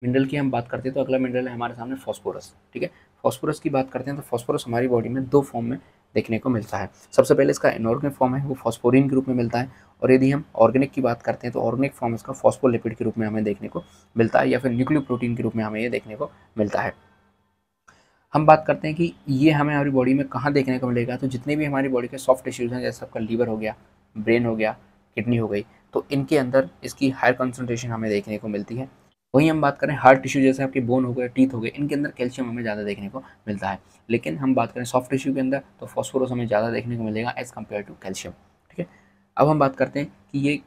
Mineral की हम बात करते हैं तो अगला मिनरल है हमारे सामने फॉस्फोरस। ठीक है, फॉस्फोरस की बात करते हैं तो फॉस्फोरस हमारी बॉडी में दो फॉर्म में देखने को मिलता है। सबसे पहले इसका इनऑर्गेनिक फॉर्म है वो फॉस्फोरिन के रूप में मिलता है, और यदि हम ऑर्गेनिक की बात करते हैं तो ऑर्गेनिक फॉर्म इसका फॉस्फोलिपिड के रूप में हमें देखने को मिलता है, या फिर न्यूक्लियोप्रोटीन के रूप में हमें ये देखने को मिलता है। हम बात करते हैं कि ये हमें हमारी बॉडी में कहाँ देखने को मिलेगा, तो जितने भी हमारी बॉडी के सॉफ्ट टिश्यूज हैं, जैसे आपका लीवर हो गया, ब्रेन हो गया, किडनी हो गई, तो इनके अंदर इसकी हायर कंसंट्रेशन हमें देखने को मिलती है। वहीं हम बात करें हार्ड टिश्यू जैसे आपके बोन हो गए, टीथ हो गए, इनके अंदर कैल्शियम हमें ज़्यादा देखने को मिलता है। लेकिन हम बात करें सॉफ्ट टिश्यू के अंदर तो फॉस्फोरस हमें ज़्यादा देखने को मिलेगा एज़ कम्पेयर टू कैल्शियम। ठीक है, अब हम बात करते हैं कि ये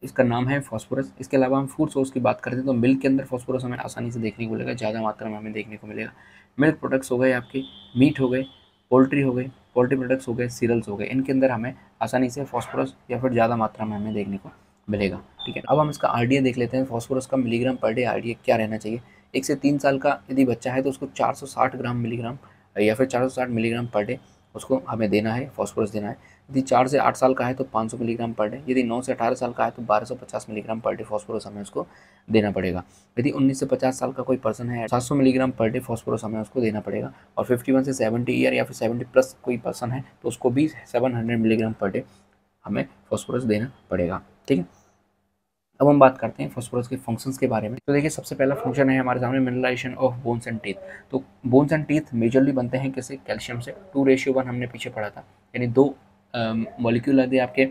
इसका नाम है फॉस्फोरस। इसके अलावा हम फूड सोर्स की बात करते हैं तो मिल्क के अंदर फॉस्फोरस हमें आसानी से देखने को मिलेगा, ज़्यादा मात्रा में हमें देखने को मिलेगा। मिल्क प्रोडक्ट्स हो गए आपके, मीट हो गए, पोल्ट्री हो गई, पोल्ट्री प्रोडक्ट्स हो गए, सीरियल्स हो गए, इनके अंदर हमें आसानी से फॉस्फोरस या फिर ज़्यादा मात्रा में हमें देखने को मिलेगा। ठीक है, अब हम इसका आरडीए देख लेते हैं। फॉस्फोरस का मिलीग्राम पर डे आरडीए क्या रहना चाहिए। 1 से 3 साल का यदि बच्चा है तो उसको 460 ग्राम मिलीग्राम या फिर 460 मिलीग्राम पर डे उसको हमें देना है, फॉस्फोरस देना है। यदि 4 से 8 साल का है तो 500 मिलीग्राम पर डे, यदि 9 से 18 साल का है तो 1250 मिलीग्राम पर डे फॉस्फोरस हमें उसको देना पड़ेगा। यदि 19 से 50 साल का कोई पर्सन है 700 मिलीग्राम पर डे फॉस्फोरस हमें उसको देना पड़ेगा, और 51 से 70 ईयर या फिर 70 प्लस कोई पर्सन है तो उसको भी 700 मिलीग्राम पर डे हमें फॉस्फोरस देना पड़ेगा। ठीक है, अब हम बात करते हैं फॉस्फोरस के फंक्शंस के बारे में। तो देखिए सबसे पहला फंक्शन है हमारे सामने mineralization of bones and teeth. तो बोन्स एंड टीथ मेजरली बनते हैं किससे, कैल्शियम से। 2:1 हमने पीछे पढ़ा था, यानी दो मॉलिक्यूल यदि आपके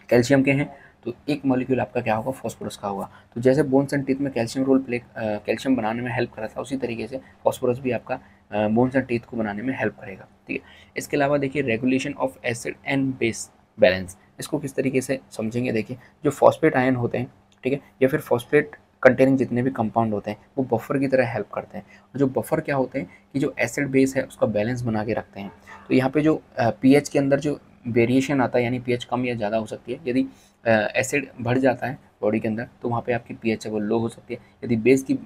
कैल्शियम के हैं तो एक मॉलिक्यूल आपका क्या होगा, फॉस्फोरस का होगा। तो जैसे बोन्स एंड टीथ में कैल्शियम रोल प्ले कैल्शियम बनाने में हेल्प करा था, उसी तरीके से फॉस्फोरस भी आपका बोन्स एंड टीथ को बनाने में हेल्प करेगा। ठीक है, इसके अलावा देखिए regulation of acid and base balance, इसको किस तरीके से समझेंगे। देखिए जो फॉस्फेट आयन होते हैं, ठीक है, या फिर फॉस्फेट कंटेनिंग जितने भी कंपाउंड होते हैं वो बफर की तरह हेल्प करते हैं। और जो बफर क्या होते हैं कि जो एसिड बेस है उसका बैलेंस बना के रखते हैं। तो यहाँ पे जो पीएच के अंदर जो वेरिएशन आता है, यानी पीएच कम या ज़्यादा हो सकती है। यदि एसिड बढ़ जाता है बॉडी के अंदर तो वहाँ पे आपकी पीएच है वो लो हो सकती है। यदि बेस की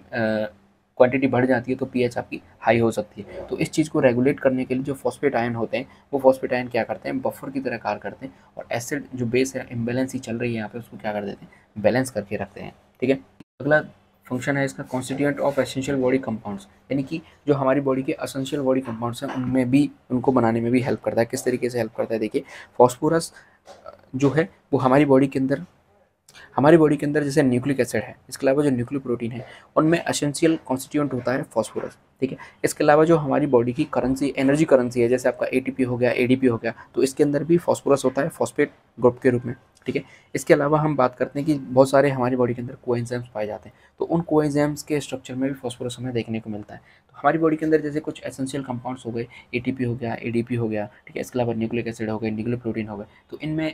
क्वांटिटी बढ़ जाती है तो पीएच आपकी हाई हो सकती है। तो इस चीज़ को रेगुलेट करने के लिए जो फॉस्फेट आयन होते हैं वो फॉस्फेट आयन क्या करते हैं, बफर की तरह कार्य करते हैं, और एसिड जो बेस है इम्बेलेंस ही चल रही है यहाँ पे उसको क्या कर देते हैं, बैलेंस करके रखते हैं। ठीक है, अगला फंक्शन है इसका constituent of essential body compounds, यानी कि जो हमारी बॉडी के एसेंशियल बॉडी कंपाउंड्स हैं उनमें भी उनको बनाने में भी हेल्प करता है। किस तरीके से हेल्प करता है, देखिए फॉस्फोरस जो है वो हमारी बॉडी के अंदर जैसे न्यूक्लिक एसिड है, इसके अलावा जो न्यूक्लियो प्रोटीन है उनमें एसेंशियल कॉन्स्टिट्यूएंट होता है फॉस्फोरस। ठीक है, इसके अलावा जो हमारी बॉडी की करेंसी एनर्जी करेंसी है, जैसे आपका एटीपी हो गया, एडीपी हो गया, तो इसके अंदर भी फॉस्फोरस होता है फॉस्फेट ग्रुप के रूप में। ठीक है, इसके अलावा हम बात करते हैं कि बहुत सारे हमारी बॉडी के अंदर कोएंजाइम्स पाए जाते हैं, तो उन कोएंजाइम्स के स्ट्रक्चर में भी फॉस्फोरस हमें देखने को मिलता है। तो हमारी बॉडी के अंदर जैसे कुछ एसेंशियल कंपाउंड्स हो गए, एटीपी हो गया, एडीपी हो गया, ठीक है, इसके अलावा न्यूक्लिक एसिड हो गए, न्यूक्लियो प्रोटीन हो गए, तो इनमें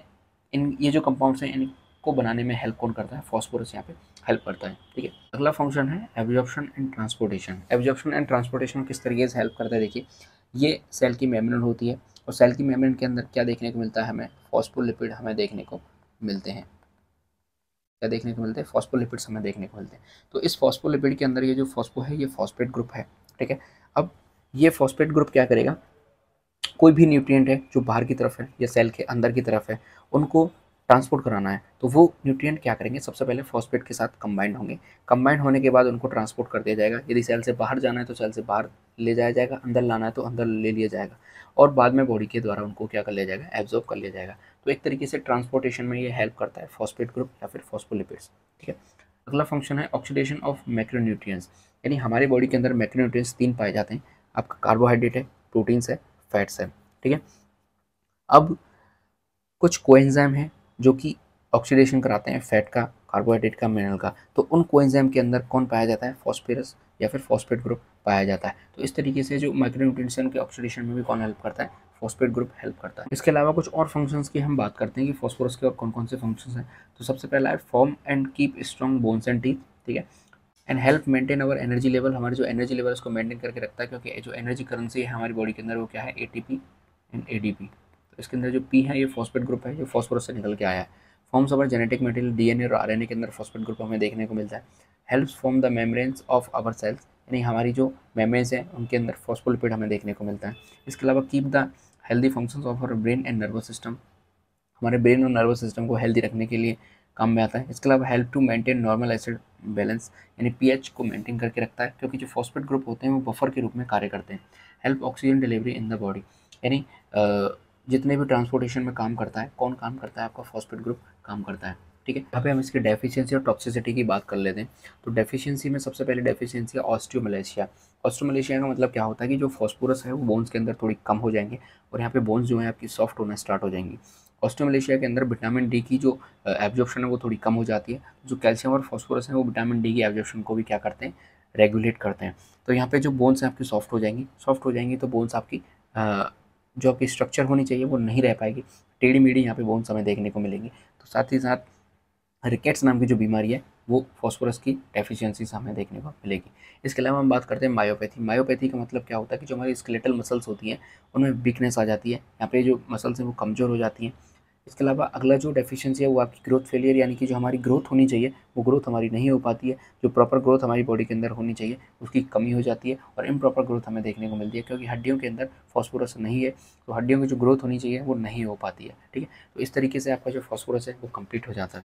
ये जो कंपाउंड्स हैं इनको बनाने में हेल्प कौन करता है, फॉस्फोरस यहाँ पे हेल्प करता है। ठीक है, अगला फंक्शन है absorption and transportation. Absorption and transportation किस तरीके से हेल्प करता है, देखिए ये सेल की मेम्ब्रेन होती है, और सेल की मेम्ब्रेन के अंदर क्या देखने को मिलता है, हमें फॉस्फोलिपिड हमें देखने को मिलते हैं। क्या देखने को मिलते हैं, फॉस्फोलिपिड्स हमें देखने को मिलते हैं। तो इस फॉस्फोलिपिड के अंदर ये जो फॉस्फो है ये फॉस्फेट ग्रुप है। ठीक है, अब ये फॉस्फेट ग्रुप क्या करेगा, कोई भी न्यूट्रिएंट है जो बाहर की तरफ है या सेल के अंदर की तरफ है उनको ट्रांसपोर्ट कराना है, तो वो न्यूट्रिएंट क्या करेंगे, सबसे पहले फॉस्फेट के साथ कंबाइंड होंगे। कंबाइंड होने के बाद उनको ट्रांसपोर्ट कर दिया जाएगा। यदि सेल से बाहर जाना है तो सेल से बाहर ले जाया जाएगा, अंदर लाना है तो अंदर ले लिया जाएगा, और बाद में बॉडी के द्वारा उनको क्या कर लिया जाएगा, एब्जॉर्ब कर लिया जाएगा। तो एक तरीके से ट्रांसपोर्टेशन में ये हेल्प करता है फॉस्फेट ग्रुप या फिर फॉस्फोलिपिड्स। ठीक है, अगला फंक्शन है ऑक्सीडेशन ऑफ मैक्रोन्यूट्रिएंट्स, यानी हमारी बॉडी के अंदर मैक्रोन्यूट्रिएंट्स 3 पाए जाते हैं। आपका कार्बोहाइड्रेट है, प्रोटीन्स है, फैट्स है। ठीक है, अब कुछ कोएंजाइम हैं जो कि ऑक्सीडेशन कराते हैं फैट का, कार्बोहाइड्रेट का, मिनरल का, तो उन कोएंजाइम के अंदर कौन पाया जाता है, फॉस्फेरस या फिर फॉस्फेट ग्रुप पाया जाता है। तो इस तरीके से जो माइक्रोन्यूट्रिएंट्स के ऑक्सीडेशन में भी कौन हेल्प करता है, फॉस्फेट ग्रुप हेल्प करता है। इसके अलावा कुछ और फंक्शंस की हम बात करते हैं कि फॉस्फोरस के और कौन कौन से फंक्शंस हैं। तो सबसे पहला है form and keep strong bones and teeth. ठीक है, and help maintain our energy level, हमारे जो एनर्जी लेवल उसको मेंटेन करके रखता है, क्योंकि जो एनर्जी करेंसी है हमारी बॉडी के अंदर वो क्या है, एटीपी एंड एडीपी। तो इसके अंदर जो पी है ये फॉस्फेट ग्रुप है, ये फॉस्फोरस से निकल के आया है। Forms our genetic material, DNA और आरएनए के अंदर फॉस्फेट ग्रुप हमें देखने को मिलता है। Helps form the membranes of our cells, यानी हमारी जो मेम्ब्रेन्स हैं उनके अंदर फॉस्फोलिपिड हमें देखने को मिलता है। इसके अलावा keep the healthy functions of our brain and nervous system, हमारे ब्रेन और नर्वस सिस्टम को हेल्दी रखने के लिए काम में आता है। इसके अलावा help to maintain normal acid balance, यानी पीएच को मेंटेन करके रखता है, क्योंकि जो फॉस्फेट ग्रुप होते हैं वो बफर के रूप में कार्य करते हैं। Help oxygen delivery in the body, यानी जितने भी ट्रांसपोर्टेशन में काम करता है, कौन काम करता है, आपका फॉस्फेट ग्रुप काम करता है। ठीक है, यहाँ पे हम इसकी डेफिशिएंसी और टॉक्सिसिटी की बात कर लेते हैं। तो डेफिशिएंसी में सबसे पहले डेफिशिएंसी है ऑस्टियोमलेशिया। ऑस्टियोमलेशिया का मतलब क्या होता है कि जो फॉस्फोरस है वो बोन्स के अंदर थोड़ी कम हो जाएंगे और यहाँ पे बोन्स जो है आपकी सॉफ्ट होना स्टार्ट हो जाएंगी। ऑस्टियोमलेशिया के अंदर विटामिन डी की जो एब्जॉर्प्शन है वो थोड़ी कम हो जाती है। जो कैल्शियम और फॉस्फोरस है वो विटामिन डी की एब्जॉर्प्शन को भी क्या करते हैं, रेगुलेट करते हैं। तो यहाँ पे जो बोन्स हैं आपकी सॉफ्ट हो जाएंगी, सॉफ्ट हो जाएंगी तो बोन्स आपकी जो आपकी स्ट्रक्चर होनी चाहिए वो नहीं रह पाएगी, टेढ़ी मेढ़ी यहाँ पे बोन्स हमें देखने को मिलेंगी। तो साथ ही साथ रिकेट्स नाम की जो बीमारी है वो फॉस्फोरस की डेफिशिएंसी से हमें देखने को मिलेगी। इसके अलावा हम बात करते हैं मायोपैथी। मायोपैथी का मतलब क्या होता है कि जो हमारी स्केलेटल मसल्स होती हैं उनमें वीकनेस आ जाती है, यहाँ पे जो मसल्स हैं वो कमज़ोर हो जाती हैं। इसके अलावा अगला जो डेफिशिएंसी है वो आपकी ग्रोथ फेलियर, यानी कि जो हमारी ग्रोथ होनी चाहिए वो ग्रोथ हमारी नहीं हो पाती है। जो प्रॉपर ग्रोथ हमारी बॉडी के अंदर होनी चाहिए उसकी कमी हो जाती है और इम्प्रॉपर ग्रोथ हमें देखने को मिलती है, क्योंकि हड्डियों के अंदर फॉस्फोरस नहीं है, तो हड्डियों की जो ग्रोथ होनी चाहिए वो नहीं हो पाती है। ठीक है, तो इस तरीके से आपका जो फॉस्फोरस है वो कंप्लीट हो जाता है।